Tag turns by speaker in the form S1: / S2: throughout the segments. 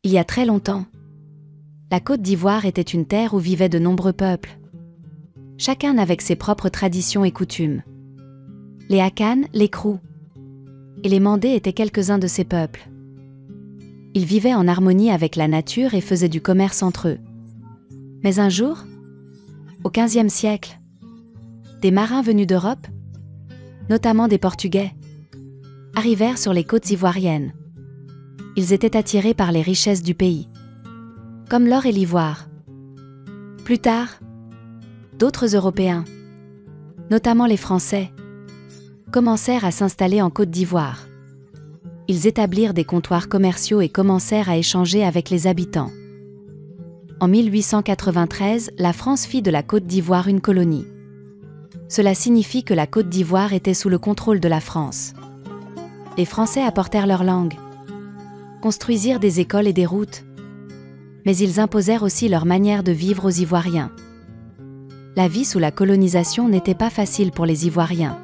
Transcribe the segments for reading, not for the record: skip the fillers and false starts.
S1: Il y a très longtemps, la Côte d'Ivoire était une terre où vivaient de nombreux peuples, chacun avec ses propres traditions et coutumes. Les Akan, les Krou et les Mandés étaient quelques-uns de ces peuples. Ils vivaient en harmonie avec la nature et faisaient du commerce entre eux. Mais un jour, au XVe siècle, des marins venus d'Europe, notamment des Portugais, arrivèrent sur les côtes ivoiriennes. Ils étaient attirés par les richesses du pays, comme l'or et l'ivoire. Plus tard, d'autres Européens, notamment les Français, commencèrent à s'installer en Côte d'Ivoire. Ils établirent des comptoirs commerciaux et commencèrent à échanger avec les habitants. En 1893, la France fit de la Côte d'Ivoire une colonie. Cela signifie que la Côte d'Ivoire était sous le contrôle de la France. Les Français apportèrent leur langue, construisirent des écoles et des routes, mais ils imposèrent aussi leur manière de vivre aux Ivoiriens. La vie sous la colonisation n'était pas facile pour les Ivoiriens.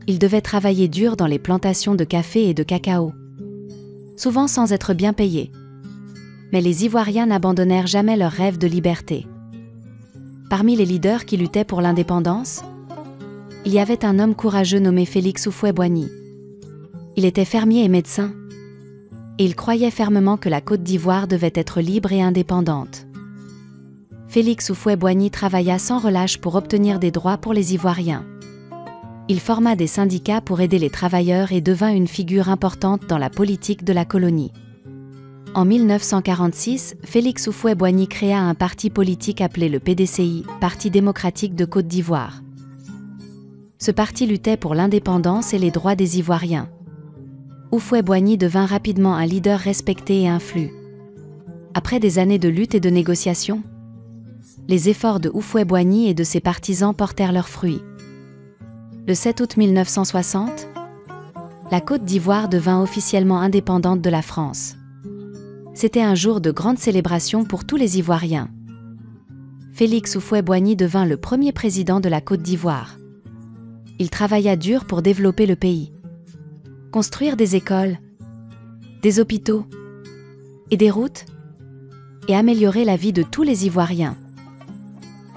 S1: Ils devaient travailler dur dans les plantations de café et de cacao, souvent sans être bien payés. Mais les Ivoiriens n'abandonnèrent jamais leur rêve de liberté. Parmi les leaders qui luttaient pour l'indépendance, il y avait un homme courageux nommé Félix Houphouët-Boigny. Il était fermier et médecin, et il croyait fermement que la Côte d'Ivoire devait être libre et indépendante. Félix Houphouët-Boigny travailla sans relâche pour obtenir des droits pour les Ivoiriens. Il forma des syndicats pour aider les travailleurs et devint une figure importante dans la politique de la colonie. En 1946, Félix Houphouët-Boigny créa un parti politique appelé le PDCI, Parti démocratique de Côte d'Ivoire. Ce parti luttait pour l'indépendance et les droits des Ivoiriens. Houphouët-Boigny devint rapidement un leader respecté et influent. Après des années de lutte et de négociations, les efforts de Houphouët-Boigny et de ses partisans portèrent leurs fruits. Le 7 août 1960, la Côte d'Ivoire devint officiellement indépendante de la France. C'était un jour de grande célébration pour tous les Ivoiriens. Félix Houphouët-Boigny devint le premier président de la Côte d'Ivoire. Il travailla dur pour développer le pays, construire des écoles, des hôpitaux et des routes, et améliorer la vie de tous les Ivoiriens.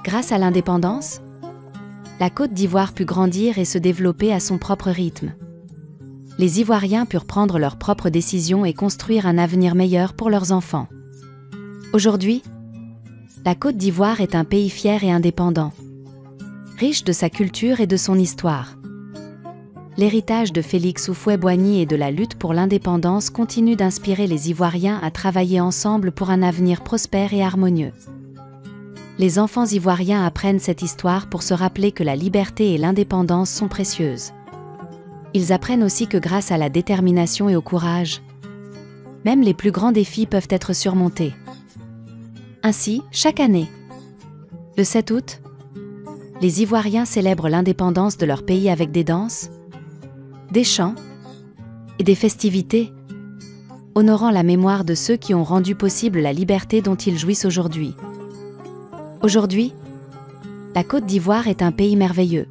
S1: Grâce à l'indépendance, la Côte d'Ivoire put grandir et se développer à son propre rythme. Les Ivoiriens purent prendre leurs propres décisions et construire un avenir meilleur pour leurs enfants. Aujourd'hui, la Côte d'Ivoire est un pays fier et indépendant, riche de sa culture et de son histoire. L'héritage de Félix Houphouët-Boigny et de la lutte pour l'indépendance continue d'inspirer les Ivoiriens à travailler ensemble pour un avenir prospère et harmonieux. Les enfants ivoiriens apprennent cette histoire pour se rappeler que la liberté et l'indépendance sont précieuses. Ils apprennent aussi que grâce à la détermination et au courage, même les plus grands défis peuvent être surmontés. Ainsi, chaque année, le 7 août, les Ivoiriens célèbrent l'indépendance de leur pays avec des danses, des chants et des festivités, honorant la mémoire de ceux qui ont rendu possible la liberté dont ils jouissent aujourd'hui. Aujourd'hui, la Côte d'Ivoire est un pays merveilleux,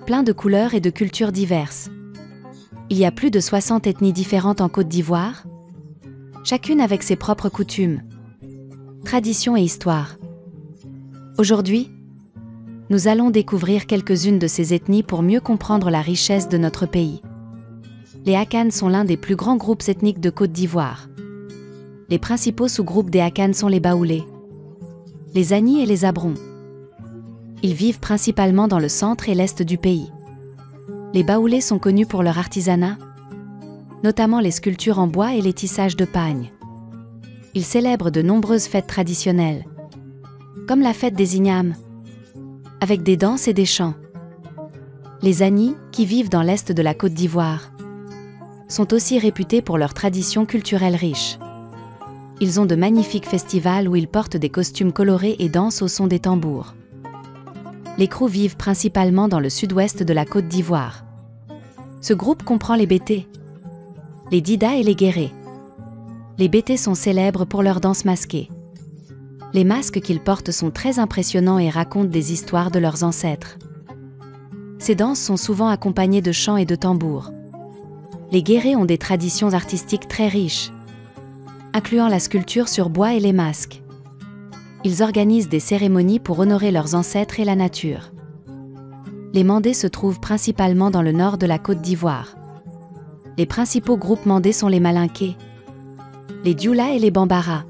S1: plein de couleurs et de cultures diverses. Il y a plus de 60 ethnies différentes en Côte d'Ivoire, chacune avec ses propres coutumes, traditions et histoires. Aujourd'hui, nous allons découvrir quelques-unes de ces ethnies pour mieux comprendre la richesse de notre pays. Les Akan sont l'un des plus grands groupes ethniques de Côte d'Ivoire. Les principaux sous-groupes des Akan sont les Baoulés, les Agnis et les Abrons. Ils vivent principalement dans le centre et l'est du pays. Les Baoulés sont connus pour leur artisanat, notamment les sculptures en bois et les tissages de pagne. Ils célèbrent de nombreuses fêtes traditionnelles, comme la fête des Ignames, avec des danses et des chants. Les Agnis, qui vivent dans l'est de la Côte d'Ivoire, sont aussi réputés pour leurs traditions culturelles riches. Ils ont de magnifiques festivals où ils portent des costumes colorés et dansent au son des tambours. Les Krou vivent principalement dans le sud-ouest de la Côte d'Ivoire. Ce groupe comprend les Bétés, les Dida et les Guérés. Les Bétés sont célèbres pour leurs danses masquées. Les masques qu'ils portent sont très impressionnants et racontent des histoires de leurs ancêtres. Ces danses sont souvent accompagnées de chants et de tambours. Les Guérés ont des traditions artistiques très riches. incluant la sculpture sur bois et les masques. Ils organisent des cérémonies pour honorer leurs ancêtres et la nature. Les Mandés se trouvent principalement dans le nord de la Côte d'Ivoire. Les principaux groupes mandés sont les Malinké, les Dioula et les Bambara.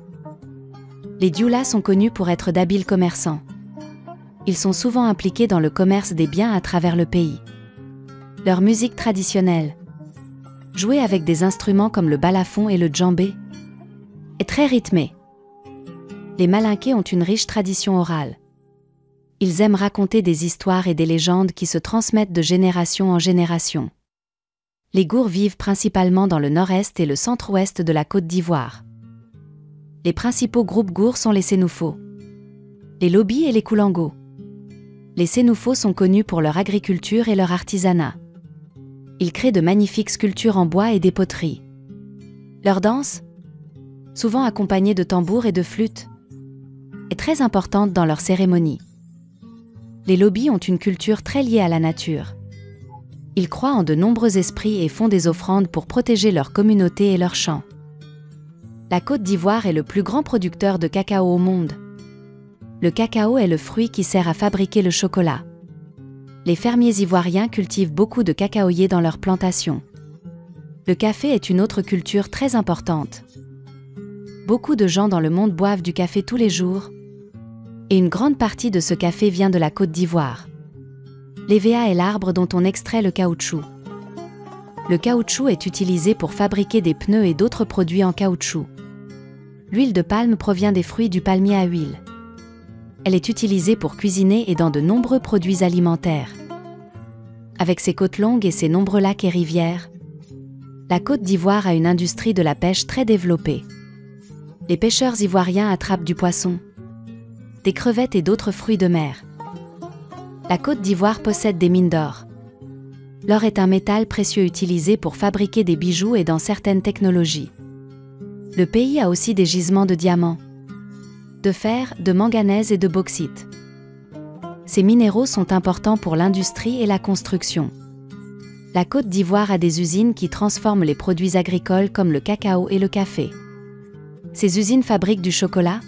S1: Les Dioula sont connus pour être d'habiles commerçants. Ils sont souvent impliqués dans le commerce des biens à travers le pays. Leur musique traditionnelle, jouée avec des instruments comme le balafon et le djembé, est très rythmée. Les Malinké ont une riche tradition orale. Ils aiment raconter des histoires et des légendes qui se transmettent de génération en génération. Les Gours vivent principalement dans le nord-est et le centre-ouest de la Côte d'Ivoire. Les principaux groupes Gours sont les Sénoufos, les Lobis et les Koulangos. Les Sénoufos sont connus pour leur agriculture et leur artisanat. Ils créent de magnifiques sculptures en bois et des poteries. Leur danse, souvent accompagnée de tambours et de flûtes, est très importante dans leurs cérémonies. Les Lobis ont une culture très liée à la nature. Ils croient en de nombreux esprits et font des offrandes pour protéger leur communauté et leurs champs. La Côte d'Ivoire est le plus grand producteur de cacao au monde. Le cacao est le fruit qui sert à fabriquer le chocolat. Les fermiers ivoiriens cultivent beaucoup de cacaoyers dans leurs plantations. Le café est une autre culture très importante. Beaucoup de gens dans le monde boivent du café tous les jours, et une grande partie de ce café vient de la Côte d'Ivoire. L'hévéa est l'arbre dont on extrait le caoutchouc. Le caoutchouc est utilisé pour fabriquer des pneus et d'autres produits en caoutchouc. L'huile de palme provient des fruits du palmier à huile. Elle est utilisée pour cuisiner et dans de nombreux produits alimentaires. Avec ses côtes longues et ses nombreux lacs et rivières, la Côte d'Ivoire a une industrie de la pêche très développée. Les pêcheurs ivoiriens attrapent du poisson, des crevettes et d'autres fruits de mer. La Côte d'Ivoire possède des mines d'or. L'or est un métal précieux utilisé pour fabriquer des bijoux et dans certaines technologies. Le pays a aussi des gisements de diamants, de fer, de manganèse et de bauxite. Ces minéraux sont importants pour l'industrie et la construction. La Côte d'Ivoire a des usines qui transforment les produits agricoles comme le cacao et le café. Ces usines fabriquent du chocolat,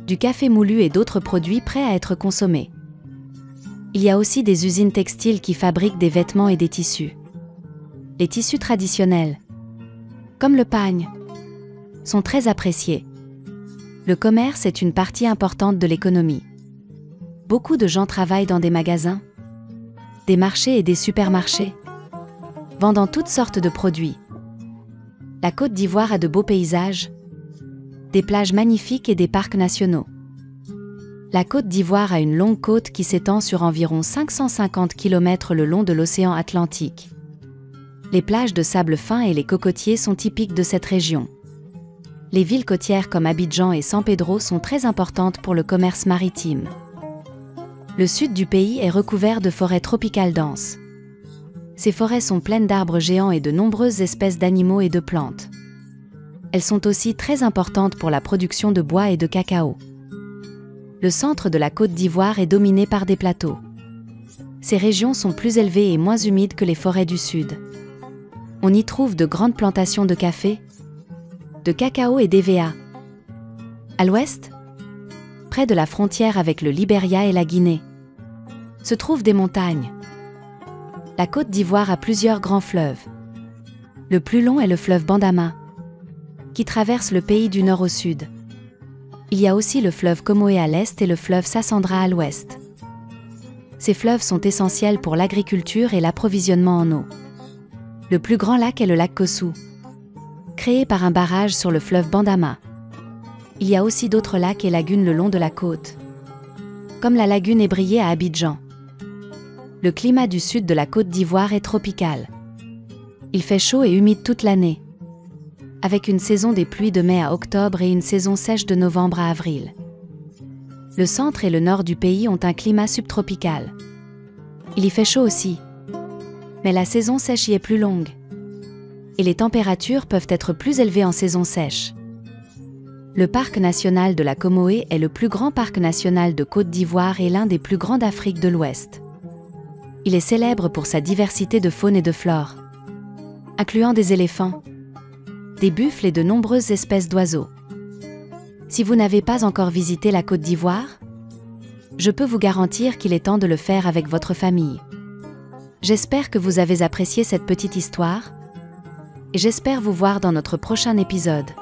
S1: du café moulu et d'autres produits prêts à être consommés. Il y a aussi des usines textiles qui fabriquent des vêtements et des tissus. Les tissus traditionnels, comme le pagne, sont très appréciés. Le commerce est une partie importante de l'économie. Beaucoup de gens travaillent dans des magasins, des marchés et des supermarchés, vendant toutes sortes de produits. La Côte d'Ivoire a de beaux paysages, des plages magnifiques et des parcs nationaux. La Côte d'Ivoire a une longue côte qui s'étend sur environ 550 km le long de l'océan Atlantique. Les plages de sable fin et les cocotiers sont typiques de cette région. Les villes côtières comme Abidjan et San Pedro sont très importantes pour le commerce maritime. Le sud du pays est recouvert de forêts tropicales denses. Ces forêts sont pleines d'arbres géants et de nombreuses espèces d'animaux et de plantes. Elles sont aussi très importantes pour la production de bois et de cacao. Le centre de la Côte d'Ivoire est dominé par des plateaux. Ces régions sont plus élevées et moins humides que les forêts du sud. On y trouve de grandes plantations de café, de cacao et d'hévéa. À l'ouest, près de la frontière avec le Libéria et la Guinée, se trouvent des montagnes. La Côte d'Ivoire a plusieurs grands fleuves. Le plus long est le fleuve Bandama, qui traverse le pays du nord au sud. Il y a aussi le fleuve Comoé à l'est et le fleuve Sassandra à l'ouest. Ces fleuves sont essentiels pour l'agriculture et l'approvisionnement en eau. Le plus grand lac est le lac Kossou, créé par un barrage sur le fleuve Bandama. Il y a aussi d'autres lacs et lagunes le long de la côte, comme la lagune Ébriée à Abidjan. Le climat du sud de la Côte d'Ivoire est tropical. Il fait chaud et humide toute l'année, avec une saison des pluies de mai à octobre et une saison sèche de novembre à avril. Le centre et le nord du pays ont un climat subtropical. Il y fait chaud aussi, mais la saison sèche y est plus longue, et les températures peuvent être plus élevées en saison sèche. Le parc national de la Comoé est le plus grand parc national de Côte d'Ivoire et l'un des plus grands d'Afrique de l'Ouest. Il est célèbre pour sa diversité de faune et de flore, incluant des éléphants, des buffles et de nombreuses espèces d'oiseaux. Si vous n'avez pas encore visité la Côte d'Ivoire, je peux vous garantir qu'il est temps de le faire avec votre famille. J'espère que vous avez apprécié cette petite histoire, et j'espère vous voir dans notre prochain épisode.